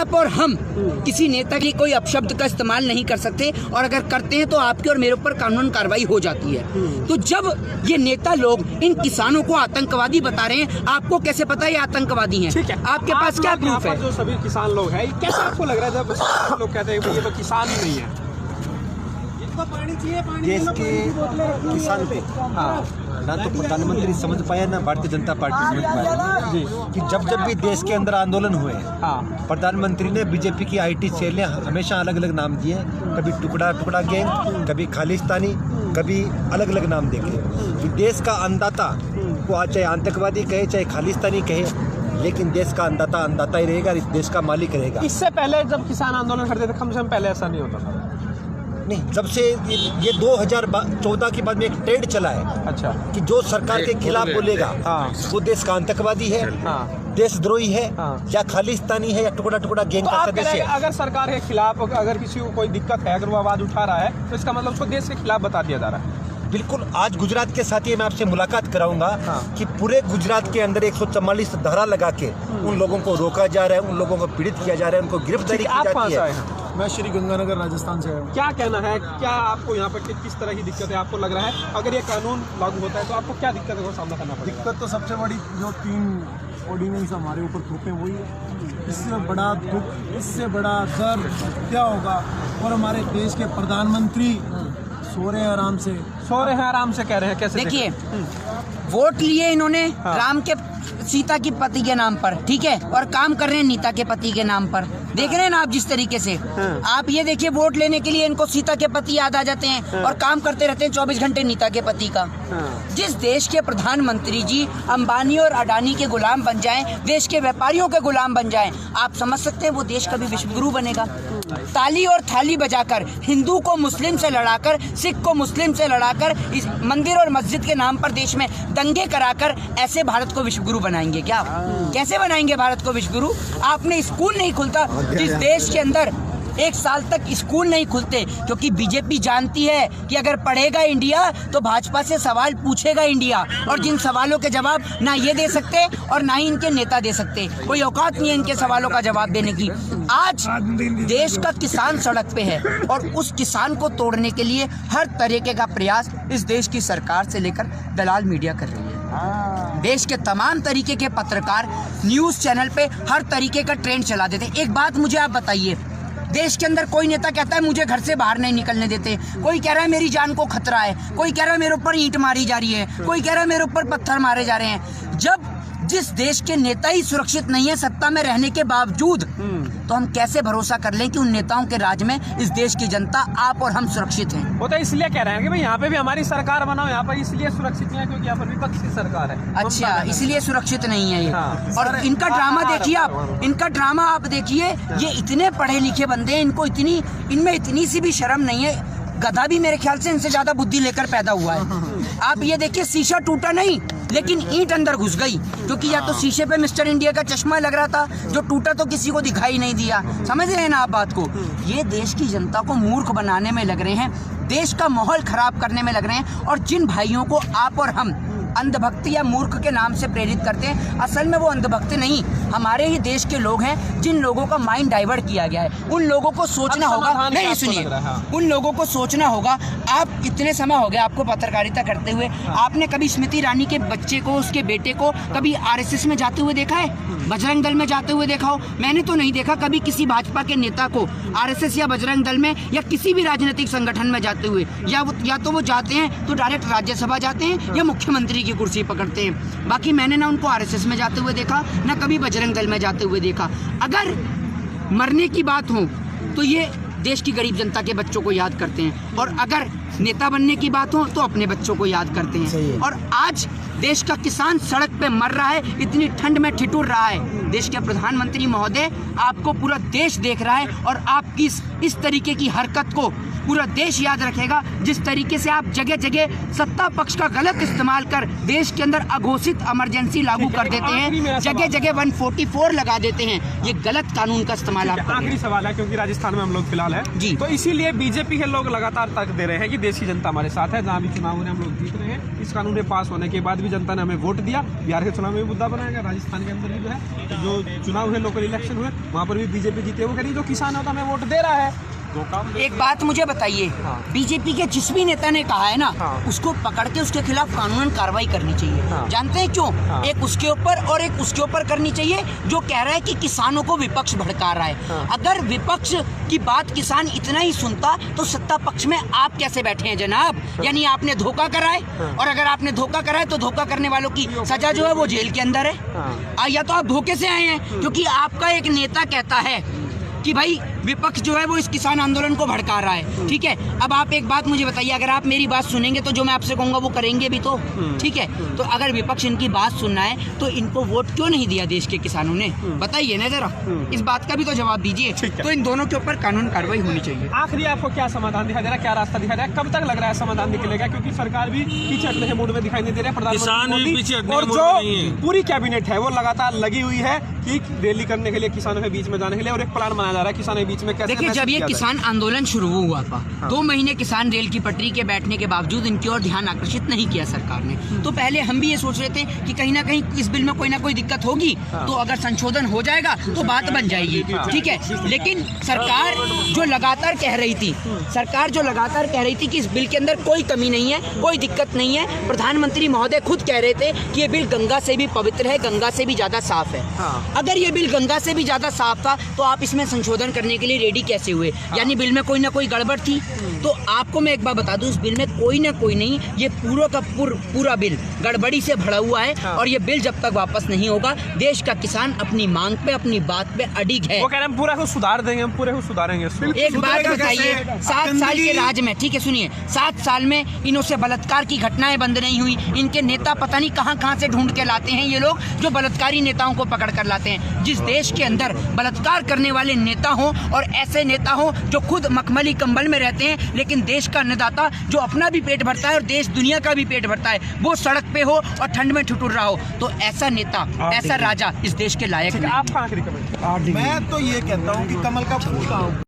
आप और हम किसी नेता की कोई अपशब्द का इस्तेमाल नहीं कर सकते, और अगर करते हैं तो आपके और मेरे ऊपर कानून कार्रवाई हो जाती है। तो जब ये नेता लोग इन किसानों को आतंकवादी बता रहे हैं, आपको कैसे पता ये आतंकवादी हैं? ठीक है, आपके पास क्या प्रूफ है? जो सभी किसान लोग हैं, कैसे आपको लग रहा है जब लोग कहते हैं कि ये तो किसान ही नहीं है? देश के किसान को ना तो प्रधानमंत्री समझ पाया, ना भारतीय जनता पार्टी समझ पाया कि जब भी देश के अंदर आंदोलन हुए, प्रधानमंत्री ने बीजेपी की आईटी सेल ने हमेशा अलग अलग नाम दिए, कभी टुकड़ा टुकड़ा गैंग, कभी खालिस्तानी, कभी अलग अलग नाम देखे। कि देश का अन्नदाता को आज चाहे आतंकवादी कहे चाहे खालिस्तानी कहे, लेकिन देश का अन्नदाता अन्नदाता ही रहेगा, इस देश का मालिक रहेगा। इससे पहले जब किसान आंदोलन करते थे, कम से कम पहले ऐसा नहीं होता था। नहीं, जब से ये 2014 के बाद में एक ट्रेंड चला है, अच्छा, कि जो सरकार के खिलाफ बोलेगा वो देश का आतंकवादी है, देशद्रोही है, या खालिस्तानी है, या टुकड़ा टुकड़ा गैंग का सदस्य है। अगर सरकार के खिलाफ अगर किसी को कोई दिक्कत है, अगर वो आवाज उठा रहा है, तो इसका मतलब उसको देश के खिलाफ बता दिया जा रहा है। बिल्कुल। आज गुजरात के साथ ही मैं आपसे मुलाकात कराऊंगा कि पूरे गुजरात के अंदर 144 धारा लगा के उन लोगों को रोका जा रहा है, उन लोगों को पीड़ित किया जा रहा है, उनको गिरफ्तारी की जाती है। मैं श्री गंगानगर राजस्थान से हूँ। क्या कहना है, क्या आपको यहाँ पर किस तरह की दिक्कत है आपको लग रहा है? अगर ये कानून लागू होता है तो आपको क्या दिक्कत का सामना करना पड़ेगा? दिक्कत तो सबसे बड़ी जो 3 ऑर्डिनेंस हमारे ऊपर थोपे वही है। इससे बड़ा दुख, इससे बड़ा दर्द क्या होगा? और हमारे देश के प्रधानमंत्री सो रहे हैं आराम से, कह रहे हैं। कैसे? देखिए, वोट लिए इन्होंने राम के सीता की पति के नाम पर, ठीक है, और काम कर रहे हैं नीता के पति के नाम पर। देख रहे हैं ना आप जिस तरीके से, आप ये देखिए, वोट लेने के लिए इनको सीता के पति याद आ जाते हैं और काम करते रहते हैं 24 घंटे नीता के पति का। जिस देश के प्रधानमंत्री जी अंबानी और अडानी के गुलाम बन जाएं, देश के व्यापारियों के गुलाम बन जाएं, आप समझ सकते हैं वो देश कभी विश्वगुरु बनेगा? ताली और थाली बजाकर, हिंदू को मुस्लिम से लड़ाकर, सिख को मुस्लिम से लड़ाकर, इस मंदिर और मस्जिद के नाम पर देश में दंगे कराकर ऐसे भारत को विश्वगुरु बनाएंगे क्या? कैसे बनाएंगे भारत को विश्वगुरु? आपने स्कूल नहीं खुलता जिस देश के अंदर 1 साल तक स्कूल नहीं खुलते, क्योंकि बीजेपी जानती है कि अगर पढ़ेगा इंडिया तो भाजपा से सवाल पूछेगा इंडिया, और जिन सवालों के जवाब ना ये दे सकते और ना ही इनके नेता दे सकते। कोई औकात नहीं है इनके सवालों का जवाब देने की। आज देश का किसान सड़क पे है, और उस किसान को तोड़ने के लिए हर तरीके का प्रयास इस देश की सरकार से लेकर दलाल मीडिया कर रही है। देश के तमाम तरीके के पत्रकार न्यूज़ चैनल पे हर तरीके का ट्रेंड चला देते। एक बात मुझे आप बताइए, देश के अंदर कोई नेता कहता है मुझे घर से बाहर नहीं निकलने देते, कोई कह रहा है मेरी जान को खतरा है, कोई कह रहा है मेरे ऊपर ईंट मारी जा रही है, कोई कह रहा है मेरे ऊपर पत्थर मारे जा रहे हैं। जब जिस देश के नेता ही सुरक्षित नहीं है सत्ता में रहने के बावजूद, तो हम कैसे भरोसा कर लें कि उन नेताओं के राज में इस देश की जनता, आप और हम सुरक्षित हैं? वो तो इसलिए कह रहे हैं कि भाई यहाँ पे भी हमारी सरकार बनाओ, यहाँ पर इसलिए सुरक्षित नहीं है क्योंकि यहाँ पर विपक्षी सरकार है। अच्छा, इसलिए सुरक्षित नहीं है ये। और इनका ड्रामा देखिए आप, इनका ड्रामा आप देखिए। ये इतने पढ़े लिखे बंदे हैं, इनमें इतनी सी भी शर्म नहीं है। गधा भी मेरे ख्याल से इनसे ज्यादा बुद्धि लेकर पैदा हुआ है। आप ये देखिए, शीशा टूटा नहीं लेकिन ईंट अंदर घुस गई, क्योंकि या तो शीशे पे मिस्टर इंडिया का चश्मा लग रहा था, जो टूटा तो किसी को दिखाई नहीं दिया। समझ रहे हैं ना आप बात को? ये देश की जनता को मूर्ख बनाने में लग रहे हैं, देश का माहौल खराब करने में लग रहे हैं। और जिन भाइयों को आप और हम अंधभक्ति या मूर्ख के नाम से प्रेरित करते हैं, असल में वो अंधभक्ति नहीं, हमारे ही देश के लोग हैं जिन लोगों का माइंड डाइवर्ट किया गया है। उन लोगों को सोचना होगा, नहीं सुनिए, उन लोगों को सोचना होगा। आप इतने समय हो गया आपको पत्रकारिता करते हुए, आपने कभी स्मृति ईरानी के बच्चे को, उसके बेटे को कभी आरएसएस में जाते हुए देखा है? बजरंग दल में जाते हुए देखा हो? मैंने तो नहीं देखा कभी किसी भाजपा के नेता को आरएसएस या बजरंग दल में या किसी भी राजनीतिक संगठन में जाते हुए। या तो वो जाते हैं तो डायरेक्ट राज्यसभा जाते हैं या मुख्यमंत्री की कुर्सी पकड़ते हैं। बाकी मैंने ना उनको आरएसएस में जाते हुए देखा, ना कभी बजरंग दल में जाते हुए देखा। अगर मरने की बात हो तो ये देश की गरीब जनता के बच्चों को याद करते हैं, और अगर नेता बनने की बात हो तो अपने बच्चों को याद करते हैं। और आज देश का किसान सड़क पे मर रहा है, इतनी ठंड में ठिठुर रहा है। देश के प्रधानमंत्री महोदय, आपको पूरा देश देख रहा है, और आपकी इस तरीके की हरकत को पूरा देश याद रखेगा। जिस तरीके से आप जगह जगह सत्ता पक्ष का गलत इस्तेमाल कर देश के अंदर अघोषित इमरजेंसी लागू कर देते हैं, जगह जगह 144 लगा देते हैं, ये गलत कानून का इस्तेमाल आप कर रहे हैं। आखिरी सवाल है, क्योंकि राजस्थान में हम लोग फिलहाल है जी, तो इसीलिए बीजेपी के लोग लगातार तर्क दे रहे हैं कि देश की जनता हमारे साथ है, जहाँ भी चुनाव हो रहे हैं हम लोग जीत रहे हैं। इस कानून के पास होने के बाद भी जनता ने हमें वोट दिया। बिहार के चुनाव में भी मुद्दा बनाया गया, राजस्थान के अंदर भी जो है जो चुनाव हुए, लोकल इलेक्शन हुए, वहाँ पर भी बीजेपी जीती है। वो कह रही जो किसान होता हमें वोट दे रहा है। एक बात मुझे बताइए, बीजेपी के जिस भी नेता ने कहा है ना, उसको पकड़ के उसके खिलाफ कानूनन कार्रवाई करनी चाहिए। जानते हैं क्यों? एक उसके ऊपर और एक उसके ऊपर करनी चाहिए जो कह रहा है कि किसानों को विपक्ष भड़का रहा है। अगर विपक्ष की बात किसान इतना ही सुनता तो सत्ता पक्ष में आप कैसे बैठे हैं जनाब? यानी आपने धोखा करा है, और अगर आपने धोखा करा है तो धोखा करने वालों की सजा जो है वो जेल के अंदर है। या तो आप धोखे से आए हैं, क्योंकि आपका एक नेता कहता है कि भाई विपक्ष जो है वो इस किसान आंदोलन को भड़का रहा है। ठीक है, अब आप एक बात मुझे बताइए, अगर आप मेरी बात सुनेंगे तो जो मैं आपसे कहूंगा वो करेंगे भी तो। ठीक है, तो अगर विपक्ष इनकी बात सुनना है तो इनको वोट क्यों नहीं दिया देश के किसानों ने? बताइए ना जरा, इस बात का भी तो जवाब दीजिए। तो इन दोनों के ऊपर कानून कार्रवाई होनी चाहिए। आखिरी आपको क्या समाधान दिखाई दे रहा है, क्या रास्ता दिखाई दे रहा है, कब तक लग रहा है समाधान निकलेगा? क्योंकि सरकार भी पीछे हटने के मूड में दिखाई नहीं दे रहा है, प्रधानमंत्री मोदी और जो पूरी कैबिनेट है वो लगातार लगी हुई है कि रैली करने के लिए, किसानों के बीच में जाने के लिए, और एक प्लान बनाया जा रहा है किसानों के बीच में कैसे। देखिए, जब ये किसान आंदोलन शुरू हुआ था, 2 महीने किसान रेल की पटरी के बैठने के बावजूद इनकी ओर ध्यान आकर्षित नहीं किया सरकार ने। तो पहले हम भी ये सोच रहे थे कि कहीं ना कहीं इस बिल में कोई ना कोई दिक्कत होगी, तो अगर संशोधन हो जाएगा तो बात बन जाएगी। ठीक है, लेकिन सरकार जो लगातार कह रही थी कि इस बिल के अंदर कोई कमी नहीं है, कोई दिक्कत नहीं है। प्रधानमंत्री महोदय खुद कह रहे थे कि ये बिल गंगा से भी पवित्र है, गंगा से भी ज्यादा साफ है। अगर ये बिल गंगा से भी ज्यादा साफ था तो आप इसमें संशोधन करने के लिए रेडी कैसे हुए? यानी बिल में कोई ना कोई गड़बड़ थी। तो आपको मैं एक बात बता दूं, इस बिल में कोई ना कोई नहीं, ये पूरा का पूरा बिल गड़बड़ी से भरा हुआ है। और ये बिल जब तक वापस नहीं होगा, देश का किसान अपनी मांग पे, अपनी बात पे अडिग है। वो कह रहे हैं पूरा को सुधार देंगे, हम पूरे को सुधारेंगे। एक बात बताइए, 7 साल के राज में, ठीक है सुनिए, 7 साल में इनों से बलात्कार की घटनाएं बंद नहीं हुई। इनके नेता पता नहीं कहां से ढूंढ के लाते हैं ये लोग, जो बलात्कारी नेताओं को पकड़ कर लाते हैं। जिस देश के अंदर बलात्कार करने वाले नेता हों और ऐसे नेता हों जो खुद मखमली कंबल में रहते हैं, लेकिन देश का अन्नदाता जो अपना भी पेट भरता है और देश दुनिया का भी पेट भरता है, वो सड़क पे हो और ठंड में ठिठुर रहा हो, तो ऐसा नेता, ऐसा राजा इस देश के लायक नहीं। आप कहाँ की रिकमेंड? मैं तो ये कहता हूँ कि कमल का फूल